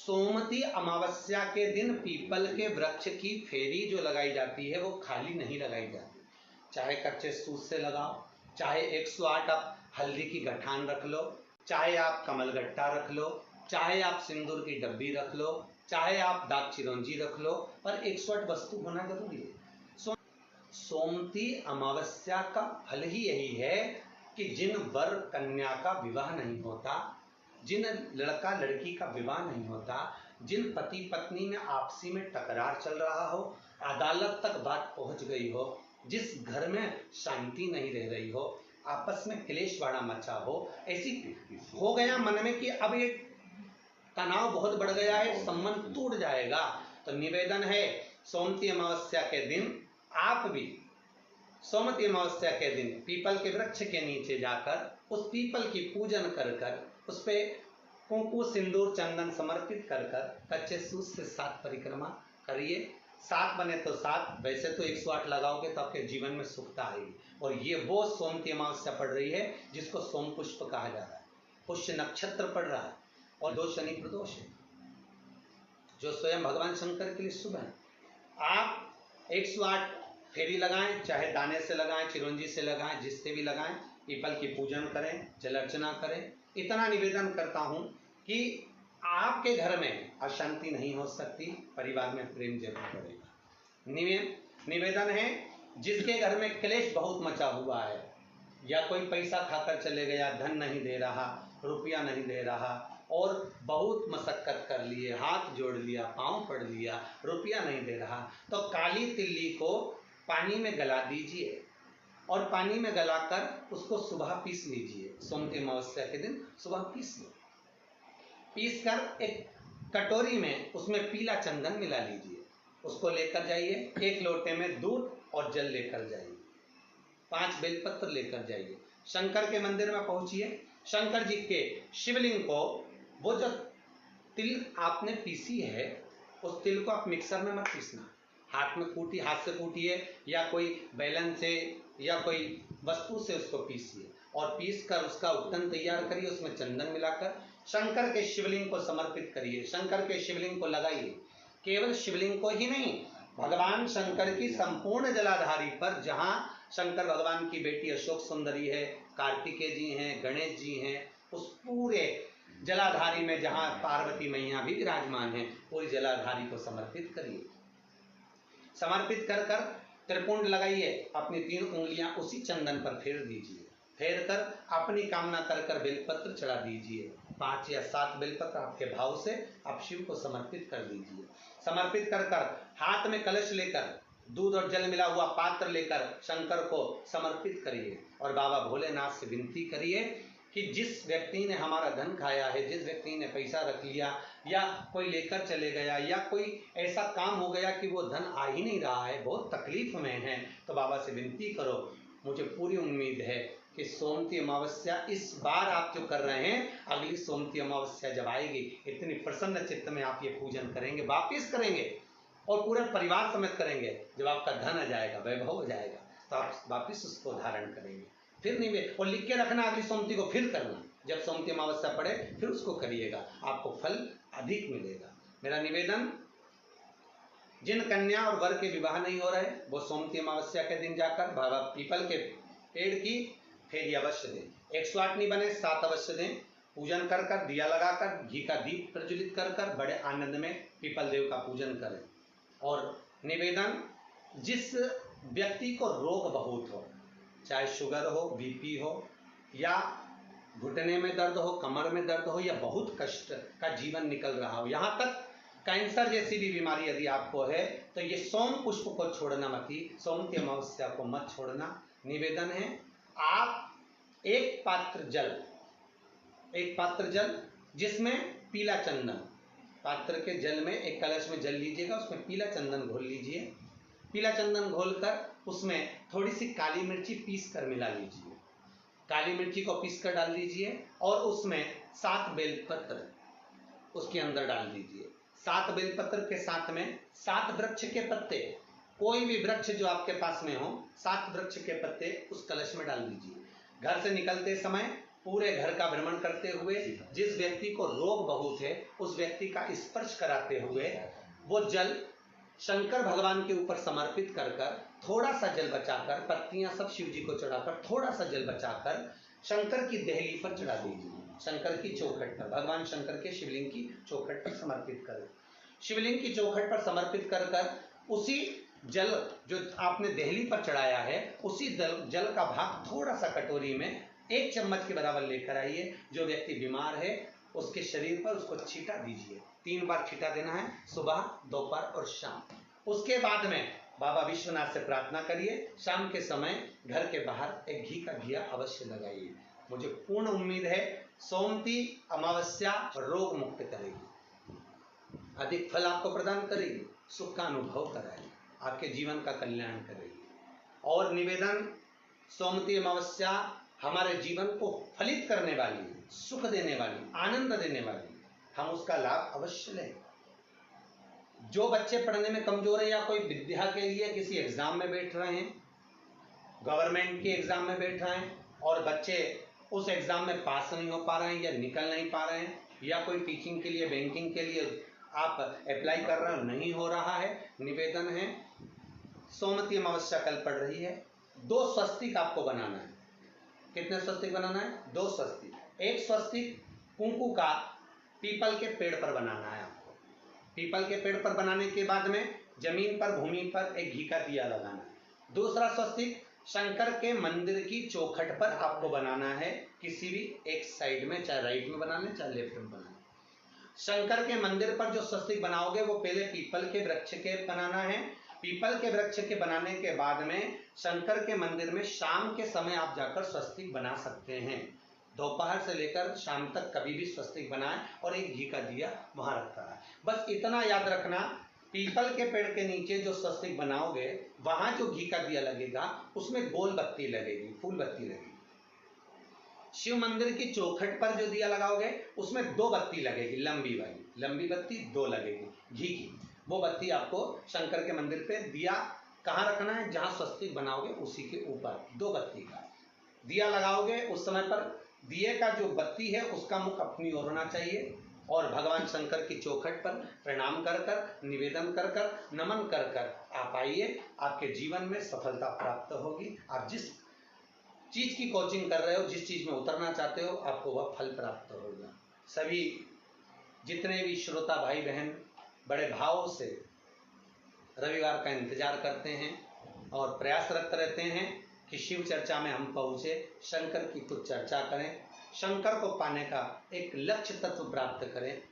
सोमवती अमावस्या के दिन पीपल के वृक्ष की फेरी जो लगाई जाती है वो खाली नहीं लगाई जाती। चाहे कच्चे सूत से लगाओ, चाहे 108 आप हल्दी की गठान रख लो, चाहे आप कमलगट्टा रख लो, चाहे आप सिंदूर की डब्बी रख लो, चाहे आप दाग चिरौंजी रख लो, पर 108 वस्तु होना जरूरी है। सोमवती अमावस्या का फल ही यही है कि जिन वर कन्या का विवाह नहीं होता, जिन लड़का लड़की का विवाह नहीं होता, जिन पति पत्नी में आपसी में टकरार चल रहा हो, अदालत तक बात पहुंच गई हो, जिस घर में शांति नहीं रह रही हो, आपस में क्लेश बड़ा मचा हो, ऐसी हो गया मन में कि अब ये तनाव बहुत बढ़ गया है, संबंध टूट जाएगा, तो निवेदन है सोमवती अमावस्या के दिन आप भी सोमवती अमावस्या के दिन पीपल के वृक्ष के नीचे जाकर उस पीपल की पूजन कर कर उस पे कुंकु सिंदूर चंदन समर्पित कर कर कच्चे सूत से 7 परिक्रमा करिए। 7 बने तो 7, वैसे तो 108 लगाओगे तो आपके जीवन में सुखता आएगी। और ये वो सोमवती अमावस्या पड़ रही है जिसको सोम पुष्प कहा जा रहा है, पुष्य नक्षत्र पड़ रहा है और 2 शनि प्रदोष है जो स्वयं भगवान शंकर के लिए शुभ है। आप 108 फेरी लगाएं, चाहे दाने से लगाएं, चिरौंजी से लगाएं, जिससे भी लगाएं, पीपल की पूजन करें, जल अर्चना करें। इतना निवेदन करता हूं कि आपके घर में अशांति नहीं हो सकती, परिवार में प्रेम जरूर बढ़ेगा। निवेदन है जिसके घर में क्लेश बहुत मचा हुआ है, या कोई पैसा खाकर चले गया, धन नहीं दे रहा, रुपया नहीं दे रहा, और बहुत मशक्कत कर लिए, हाथ जोड़ लिया, पांव पड़ लिया, रुपया नहीं दे रहा, तो काली तिल्ली को पानी में गला दीजिए और पानी में गलाकर उसको सुबह पीस लीजिए। सोमवती अमावस्या के दिन सुबह पीस लो, पीस कर एक कटोरी में उसमें पीला चंदन मिला लीजिए, उसको लेकर जाइए, 1 लोटे में दूध और जल लेकर जाइए, 5 बेलपत्र लेकर जाइए, शंकर के मंदिर में पहुंचिए, शंकर जी के शिवलिंग को, वो जो तिल आपने पीसी है उस तिल को आप मिक्सर में मत पीसना, हाथ में कूटिए, हाथ से कूटिए या कोई बेलन से या कोई वस्तु से उसको पीसिए और पीस कर उसका उपटन तैयार करिए, उसमें चंदन मिलाकर शंकर के शिवलिंग को समर्पित करिए, शंकर के शिवलिंग को लगाइए। केवल शिवलिंग को ही नहीं, भगवान शंकर की संपूर्ण जलाधारी पर, जहाँ शंकर भगवान की बेटी अशोक सुंदरी है, कार्तिकेय जी हैं, गणेश जी हैं, उस पूरे जलाधारी में जहाँ पार्वती मैया भी विराजमान है, पूरी जलाधारी को समर्पित करिए। समर्पित कर कर त्रिपुंड लगाइए, अपनी 3 उंगलियां उसी चंदन पर फेर दीजिए, फेर कर अपनी कामना कर कर बेलपत्र चढ़ा दीजिए, 5 या 7 बेलपत्र आपके भाव से आप शिव को समर्पित कर दीजिए। समर्पित कर कर हाथ में कलश लेकर, दूध और जल मिला हुआ पात्र लेकर शंकर को समर्पित करिए और बाबा भोलेनाथ से विनती करिए कि जिस व्यक्ति ने हमारा धन खाया है, जिस व्यक्ति ने पैसा रख लिया या कोई लेकर चले गया या कोई ऐसा काम हो गया कि वो धन आ ही नहीं रहा है, बहुत तकलीफ में है, तो बाबा से विनती करो। मुझे पूरी उम्मीद है कि सोमवती अमावस्या इस बार आप जो कर रहे हैं, अगली सोमवती अमावस्या जब आएगी, इतनी प्रसन्न चित्त में आप ये पूजन करेंगे, वापिस करेंगे और पूरे परिवार समेत करेंगे। जब आपका धन आ जाएगा, वैभव हो जाएगा, तो आप वापिस उसको धारण करेंगे। फिर नहीं, और लिख के रखना, अगली सोमवती को फिर करना, जब सोमवती अमावस्या पड़े फिर उसको करिएगा, आपको फल अधिक मिलेगा। मेरा निवेदन, जिन कन्या और वर के विवाह नहीं हो रहे, वो सोमवती अमावस्या के दिन जाकर बाबा पीपल के पेड़ की फेरी अवश्य दें। 108 नहीं बने 7 अवश्य दें। पूजन कर कर, दिया लगाकर, घी का दीप प्रज्वलित कर कर बड़े आनंद में पीपल देव का पूजन करें। और निवेदन, जिस व्यक्ति को रोग बहुत हो, चाहे शुगर हो, बीपी हो, या घुटने में दर्द हो, कमर में दर्द हो, या बहुत कष्ट का जीवन निकल रहा हो, यहाँ तक कैंसर जैसी भी बीमारी यदि आपको है, तो ये सोम पुष्प को छोड़ना मत ही, सोमवती अमावस्या को मत छोड़ना। निवेदन है, आप एक पात्र जल जिसमें पीला चंदन, पात्र के जल में एक कलश में जल लीजिएगा, उसमें पीला चंदन घोल लीजिए, पीला चंदन घोलकर उसमें थोड़ी सी काली मिर्ची पीस कर मिला लीजिए, काली मिर्ची को पीस कर डाल दीजिए और उसमें 7 बेलपत्र उसके अंदर डाल दीजिए। 7 बेलपत्र के साथ में 7 वृक्ष के पत्ते, कोई भी वृक्ष जो आपके पास में हो, 7 वृक्ष के पत्ते उस कलश में डाल दीजिए। घर से निकलते समय पूरे घर का भ्रमण करते हुए जिस व्यक्ति को रोग बहुत है उस व्यक्ति का स्पर्श कराते हुए वो जल शंकर भगवान के ऊपर समर्पित कर कर थोड़ा सा जल बचाकर, पत्तियां सब शिव जी को चढ़ाकर थोड़ा सा जल बचाकर शंकर की देहली पर चढ़ा दीजिए, शंकर की चौखट पर, भगवान शंकर के शिवलिंग की चौखट पर समर्पित करें। शिवलिंग की चौखट पर समर्पित कर कर उसी जल जो आपने देहली पर चढ़ाया है उसी जल का भाग थोड़ा सा कटोरी में 1 चम्मच के बराबर लेकर आइए। जो व्यक्ति बीमार है उसके शरीर पर उसको छींटा दीजिए। 3 बार छींटा देना है, सुबह, दोपहर और शाम। उसके बाद में बाबा विश्वनाथ से प्रार्थना करिए। शाम के समय घर के बाहर एक घी का दिया अवश्य लगाइए। मुझे पूर्ण उम्मीद है सोमती अमावस्या रोग मुक्त करेगी, अधिक फल आपको प्रदान करेगी, सुख का अनुभव कराएगी, आपके जीवन का कल्याण करेगी। और निवेदन, सोमती अमावस्या हमारे जीवन को फलित करने वाली, सुख देने वाली, आनंद देने वाली, हम उसका लाभ अवश्य लें। जो बच्चे पढ़ने में कमजोर है या कोई विद्या के लिए किसी एग्जाम में बैठ रहे हैं, गवर्नमेंट के एग्जाम में बैठ रहे हैं और बच्चे उस एग्जाम में पास नहीं हो पा रहे हैं या निकल नहीं पा रहे हैं, या कोई टीचिंग के लिए, बैंकिंग के लिए आप अप्लाई कर रहे हो, नहीं हो रहा है, निवेदन है सोमती अमावस्या कल पड़ रही है, 2 स्वस्तिक आपको बनाना है। कितने स्वस्तिक बनाना है? 2 स्वस्तिक। एक स्वस्तिक कुंकू का पीपल के पेड़ पर बनाना है आपको। पीपल के पेड़ पर बनाने के बाद में जमीन पर, भूमि पर एक घी का दिया लगाना है। दूसरा स्वस्तिक शंकर के मंदिर की चौखट पर आपको बनाना है, किसी भी एक साइड में, चाहे राइट में बना लें चाहे लेफ्ट में बना लें। शंकर के मंदिर पर जो स्वस्तिक बनाओगे वो पहले पीपल के वृक्ष के बनाना है। पीपल के वृक्ष के बनाने के बाद में शंकर के मंदिर में शाम के समय आप जाकर स्वस्तिक बना सकते हैं। दोपहर से लेकर शाम तक कभी भी स्वस्तिक बनाएं और एक घी का दिया वहां रखता है। बस इतना याद रखना, पीपल के पेड़ के नीचे जो स्वस्तिक बनाओगे वहां जो घी का दिया लगेगा उसमें गोल बत्ती लगेगी, फूल बत्ती लगेगी। शिव मंदिर की चौखट पर जो दिया लगाओगे उसमें 2 बत्ती लगेगी, लंबी वाली, लंबी बत्ती 2 लगेगी घी की। वो बत्ती आपको शंकर के मंदिर पे दिया कहाँ रखना है? जहां स्वस्तिक बनाओगे उसी के ऊपर 2 बत्ती का दिया लगाओगे। उस समय पर दिए का जो बत्ती है उसका मुख अपनी ओर होना चाहिए और भगवान शंकर की चौखट पर प्रणाम कर कर, निवेदन कर कर, नमन कर कर आप आइए। आपके जीवन में सफलता प्राप्त होगी। आप जिस चीज की कोचिंग कर रहे हो, जिस चीज में उतरना चाहते हो, आपको वह फल प्राप्त होगा। सभी जितने भी श्रोता भाई बहन बड़े भाव से रविवार का इंतजार करते हैं और प्रयासरत रहते हैं कि शिव चर्चा में हम पहुंचे, शंकर की कुछ चर्चा करें, शंकर को पाने का एक लक्ष्य तत्व प्राप्त करें।